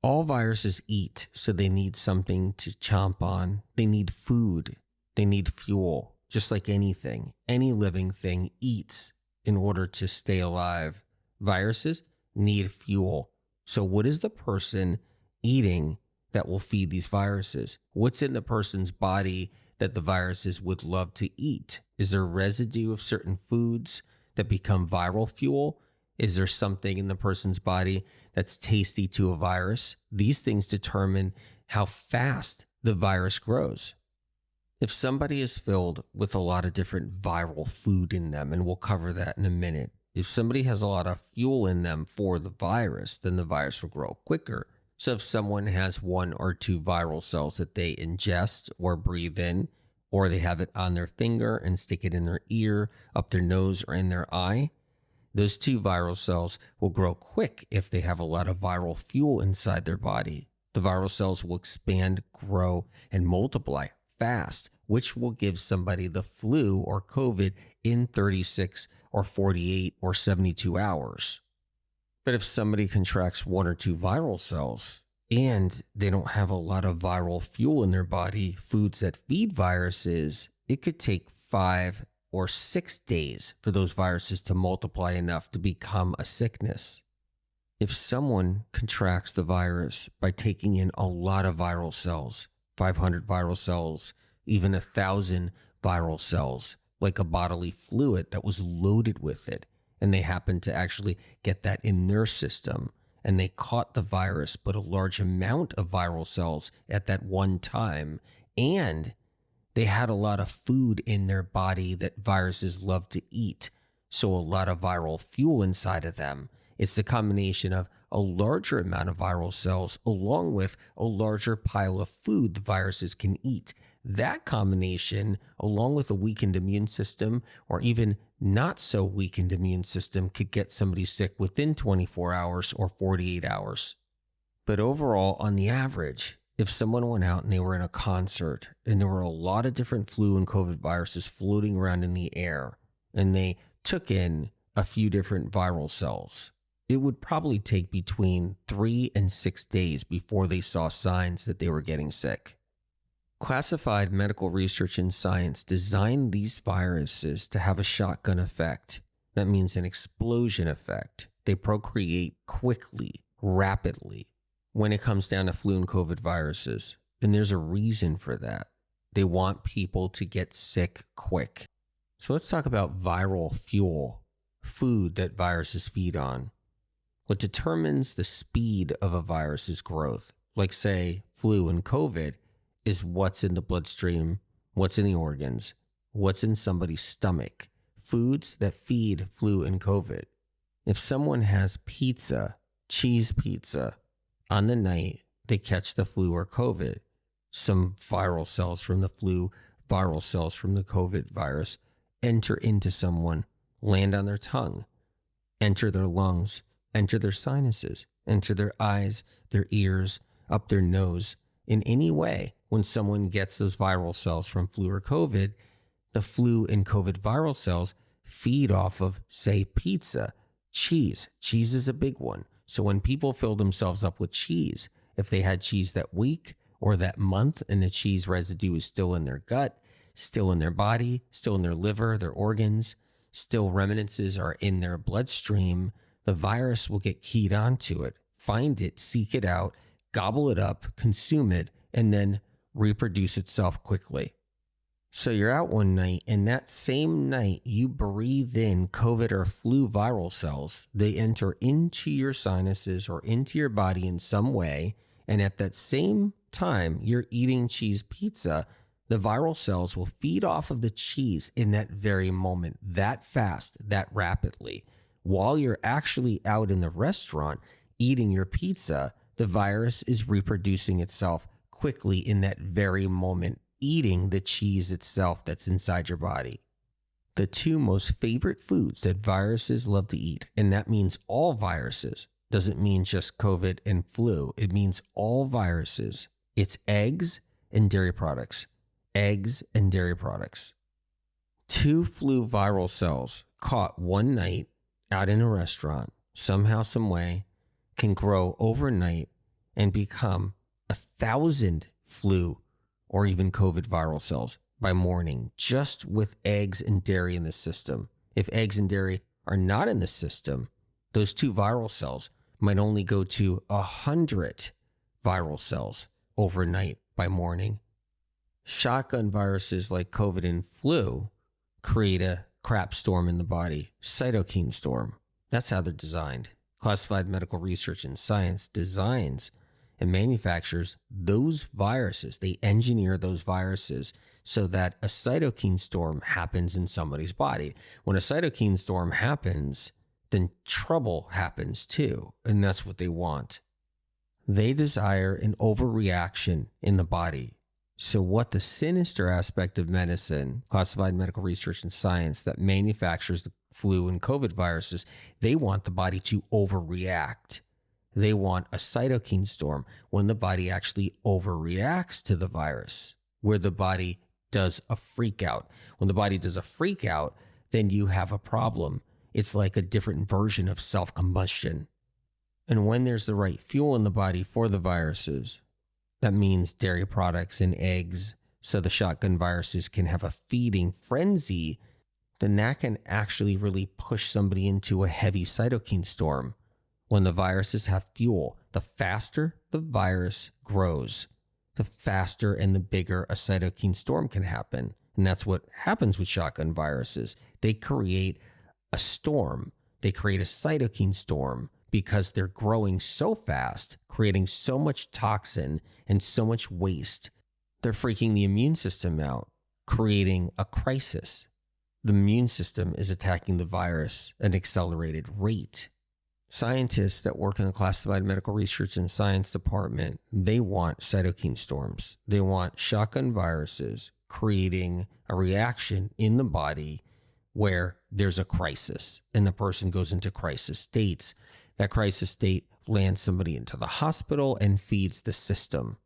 All viruses eat, so they need something to chomp on. They need food. They need fuel. Just like anything, any living thing eats in order to stay alive. Viruses need fuel. So what is the person eating that will feed these viruses? What's in the person's body that the viruses would love to eat? Is there residue of certain foods that become viral fuel? Is there something in the person's body that's tasty to a virus? These things determine how fast the virus grows. If somebody is filled with a lot of different viral food in them, and we'll cover that in a minute, if somebody has a lot of fuel in them for the virus, then the virus will grow quicker. So if someone has 1 or 2 viral cells that they ingest or breathe in, or they have it on their finger and stick it in their ear, up their nose, or in their eye, those 2 viral cells will grow quick if they have a lot of viral fuel inside their body. The viral cells will expand, grow, and multiply fast, which will give somebody the flu or COVID in 36 or 48 or 72 hours. But if somebody contracts 1 or 2 viral cells and they don't have a lot of viral fuel in their body, foods that feed viruses, it could take 5 or 6 days for those viruses to multiply enough to become a sickness. If someone contracts the virus by taking in a lot of viral cells, 500 viral cells, even 1,000 viral cells, like a bodily fluid that was loaded with it, and they happened to actually get that in their system, and they caught the virus, but a large amount of viral cells at that one time, and they had a lot of food in their body that viruses love to eat, so a lot of viral fuel inside of them. It's the combination of a larger amount of viral cells along with a larger pile of food the viruses can eat. That combination, along with a weakened immune system or even not so weakened immune system, could get somebody sick within 24 hours or 48 hours. But overall, on the average, if someone went out and they were in a concert and there were a lot of different flu and COVID viruses floating around in the air and they took in a few different viral cells, it would probably take between 3 and 6 days before they saw signs that they were getting sick. Classified medical research and science designed these viruses to have a shotgun effect. That means an explosion effect. They procreate quickly, rapidly, when it comes down to flu and COVID viruses. And there's a reason for that. They want people to get sick quick. So let's talk about viral fuel, food that viruses feed on. What determines the speed of a virus's growth, like say flu and COVID, is what's in the bloodstream, what's in the organs, what's in somebody's stomach, foods that feed flu and COVID. If someone has pizza, cheese pizza, on the night they catch the flu or COVID, some viral cells from the flu, viral cells from the COVID virus enter into someone, land on their tongue, enter their lungs, enter their sinuses, enter their eyes, their ears, up their nose. In any way, when someone gets those viral cells from flu or COVID, the flu and COVID viral cells feed off of, say, pizza, cheese. Cheese is a big one. So when people fill themselves up with cheese, if they had cheese that week or that month and the cheese residue is still in their gut, still in their body, still in their liver, their organs, still remnants are in their bloodstream, the virus will get keyed onto it, find it, seek it out, gobble it up, consume it, and then reproduce itself quickly. So you're out one night, and that same night you breathe in COVID or flu viral cells. They enter into your sinuses or into your body in some way, and at that same time you're eating cheese pizza, the viral cells will feed off of the cheese in that very moment, that fast, that rapidly. While you're actually out in the restaurant eating your pizza, the virus is reproducing itself quickly in that very moment, eating the cheese itself that's inside your body. The 2 most favorite foods that viruses love to eat, and that means all viruses, doesn't mean just COVID and flu. It means all viruses. It's eggs and dairy products. Eggs and dairy products. 2 flu viral cells caught one night out in a restaurant, somehow, some way, can grow overnight and become 1,000 flu or even COVID viral cells by morning, just with eggs and dairy in the system. If eggs and dairy are not in the system, those 2 viral cells might only go to 100 viral cells overnight by morning. Shotgun viruses like COVID and flu create a crap storm in the body, cytokine storm. That's how they're designed. Classified Medical Research and Science designs and manufactures those viruses. They engineer those viruses so that a cytokine storm happens in somebody's body. When a cytokine storm happens, then trouble happens too, and that's what they want. They desire an overreaction in the body. So what the sinister aspect of medicine, Classified Medical Research and Science, that manufactures the flu and COVID viruses, they want the body to overreact. They want a cytokine storm when the body actually overreacts to the virus, where the body does a freak out. When the body does a freak out, then you have a problem. It's like a different version of self-combustion. And when there's the right fuel in the body for the viruses, that means dairy products and eggs, so the shotgun viruses can have a feeding frenzy, then that can actually really push somebody into a heavy cytokine storm. When the viruses have fuel, the faster the virus grows, the faster and the bigger a cytokine storm can happen. And that's what happens with shotgun viruses. They create a storm. They create a cytokine storm because they're growing so fast, creating so much toxin and so much waste. They're freaking the immune system out, creating a crisis. The immune system is attacking the virus at an accelerated rate. Scientists that work in the Classified Medical Research and Science Department, they want cytokine storms. They want shotgun viruses creating a reaction in the body where there's a crisis and the person goes into crisis states. That crisis state lands somebody into the hospital and feeds the system.